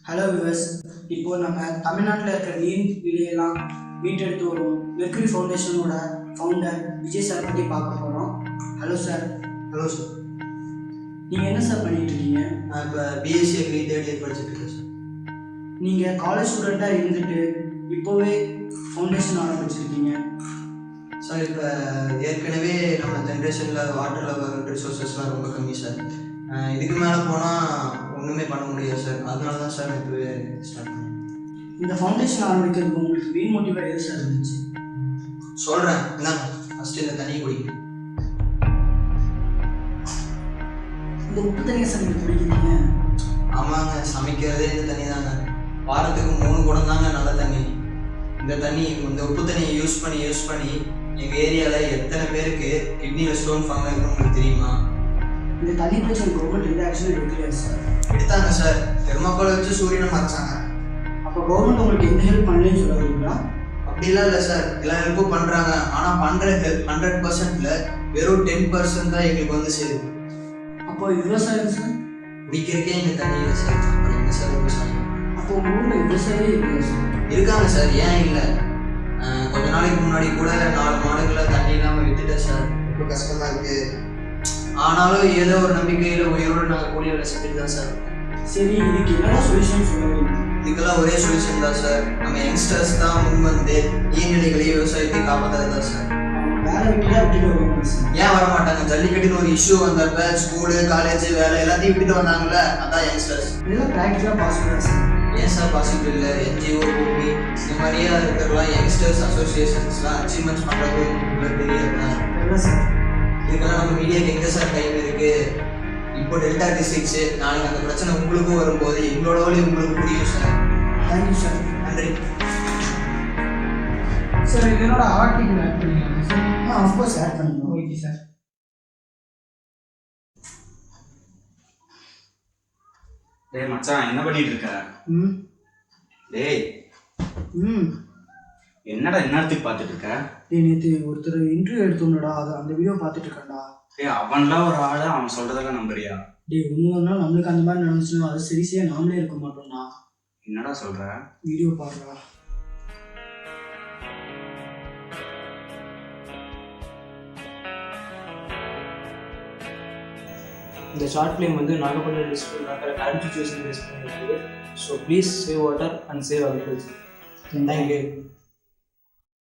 Hello viewers, இப்போ நம்ம தமிழ்நாட்டில் இருக்கிற நீர் விலையெல்லாம் மீட்டெடுத்து வரும் மெர்க்குரி ஃபவுண்டேஷனோட ஃபவுண்டர் விஜய் சார் பற்றி பார்க்க போகிறோம். Hello sir. Hello sir. நீங்கள் என்ன சார் பண்ணிட்டு இருக்கீங்க? நான் இப்போ பிஎஸ்சி அக்ரி தேர்ட் இயர் படிச்சுட்டு இருக்கேன் சார். நீங்கள் காலேஜ் ஸ்டூடெண்ட்டாக இருந்துட்டு இப்போவே ஃபவுண்டேஷன் ஆரம்பிச்சிருக்கீங்க சார். இப்போ ஏற்கனவே நம்ம ஜென்ரேஷனில் வாட்டர் லெவல் ரிசோர்ஸஸ்லாம் ரொம்ப கம்மி சார். இதுக்கு மேலே போனால் ஒன்றுமே பண்ண முடியாது சார். அதனால தான் சார் இப்போ ஸ்டார்ட் பண்ணேன். இந்த ஃபவுண்டேஷன் ஆரம்பிக்கிறதுக்கு உங்களுக்கு மெயின் மோட்டிவாக எது சார் இருந்துச்சு? சொல்கிறேன், இந்தாங்க ஃபஸ்ட்டு இந்த தண்ணியை குடிக்கும். இந்த உப்பு தண்ணியை சார் நீங்கள் குடிக்கிறீங்க? ஆமாங்க, சமைக்கிறதே இந்த தண்ணி தாங்க. வாரத்துக்கு 3 குடம் தாங்க நல்ல தண்ணி. இந்த உப்பு தண்ணியை யூஸ் பண்ணி எங்கள் ஏரியாவில் எத்தனை பேருக்கு கிட்னியில் ஸ்டோன் ஃபார்ம் ஆகிருக்குன்னு உங்களுக்கு தெரியுமா? இந்த தண்ணி பிரச்சனை கவர்மெண்ட் எந்த ஆக்ஷனும் எடுக்கலையா சார்? எடுத்தாங்க சார். தெர்மாக்கோலை வச்சு சூரியனை மறைச்சாங்க. அப்போ கவர்மெண்ட் உங்களுக்கு எந்த ஹெல்ப் பண்ணலன்னு சொல்ல வரீங்களா? அப்படிலாம் இல்லை சார், எல்லா ஹெல்ப்பும் பண்ணுறாங்க. ஆனால் பண்ணுற ஹெல்ப் 100%ல் வெறும் 10% தான் எங்களுக்கு வந்து சேருது. அப்போ விவசாயம் சார்? குடிக்கிறக்கே எங்கள் தண்ணி இல்லை சார். அப்புறம் எங்கே சார் விவசாயம்? அப்போ உங்கள் ஊரில் விவசாயமே இல்லையா சார்? இருக்காங்க சார், ஏன் இல்லை. கொஞ்ச நாளைக்கு முன்னாடி கூட 4 மாடுகளை தண்ணி இல்லாமல் விட்டுட்டேன் சார். ரொம்ப கஷ்டமாக இருக்குது. ஆனாலும் ஏதோ ஒரு நம்பிக்கையில் உயிரோடு நாங்கள் கூடிய வேலை செஞ்சுட்டு தான் சார். சரி, இதுக்கு என்னடா சொல்யூஷன் சொல்லுவீங்க? இதுக்கெல்லாம் ஒரே சொல்யூஷன் தான் சார். நம்ம யங்ஸ்டர்ஸ் தான் முன் வந்து நீர்நிலைகளை விவசாயத்தை காப்பாற்றுறது தான் சார். வேலை விட்டுட்டு வருவாங்க சார். ஏன் வரமாட்டாங்க? ஜல்லிக்கட்டுன்னு ஒரு இஷ்யூ வந்தப்ப ஸ்கூலு காலேஜ் வேலை எல்லாத்தையும் விட்டுட்டு வந்தாங்கல்ல, அதான் யங்ஸ்டர்ஸ். இதெல்லாம் ப்ராக்டிக்கலாக பாசிபிள் சார்? ஏன் சார் பாசிபிள் இல்லை? என்ஜிஓ பூமி இந்த மாதிரியே இருக்கிறலாம் யங்ஸ்டர்ஸ் அசோசியேஷன்ஸ்லாம் அச்சீவ்மெண்ட்ஸ் பண்ணுறது தெரியாது சார். இதுக்கெல்லாம் நம்ம மீடியாவுக்கு எங்கே சார் டைம் இருக்குது? இப்போ டெல்டா டிஸ்ட்ரிக்ஸ் நாளைக்கு அந்த பிரச்சனை உங்களுக்கும் வரும்போது எங்களோட வழி உங்களுக்கு புரியும் சார். Thank you sir. நன்றி சார். என்னோட ஆர்டிகல் ஆட் பண்ணிக்கலாம் சார்? அஃப்கோர்ஸ் ஆட் பண்ணிக்கலாம். Okay sir. டேய் மச்சான், என்ன பண்ணிட்டு இருக்க? டேய் என்னடா என்னத்துக்கு பார்த்துட்டு இருக்க? நேற்று ஒருத்தர் இன்டர்வியூ எடுத்தோம்டா, அந்த வீடியோ பார்த்துட்டு இருக்கேன்டா. அவன்லாம் ஒரு ஆளு, அவன் சொல்றதெல்லாம் நம்புறியா? ஒன்று நம்மளுக்கு அந்த மாதிரி நினைச்சுன்னா அது சரிசையா நாமளே இருக்க மாட்டோம்டா. என்னடா சொல்ற? வீடியோ பாடுறா. இந்த ஷார்ட் ஃபிலிம் வந்து நாகப்பட்டினம் டிஸ்ட்ரிக்ட் நடக்கிற கரண்ட் சுச்சுவேஷன் பேஸ் பண்ணியிருக்கு. So please save water and save agriculture. Thank you.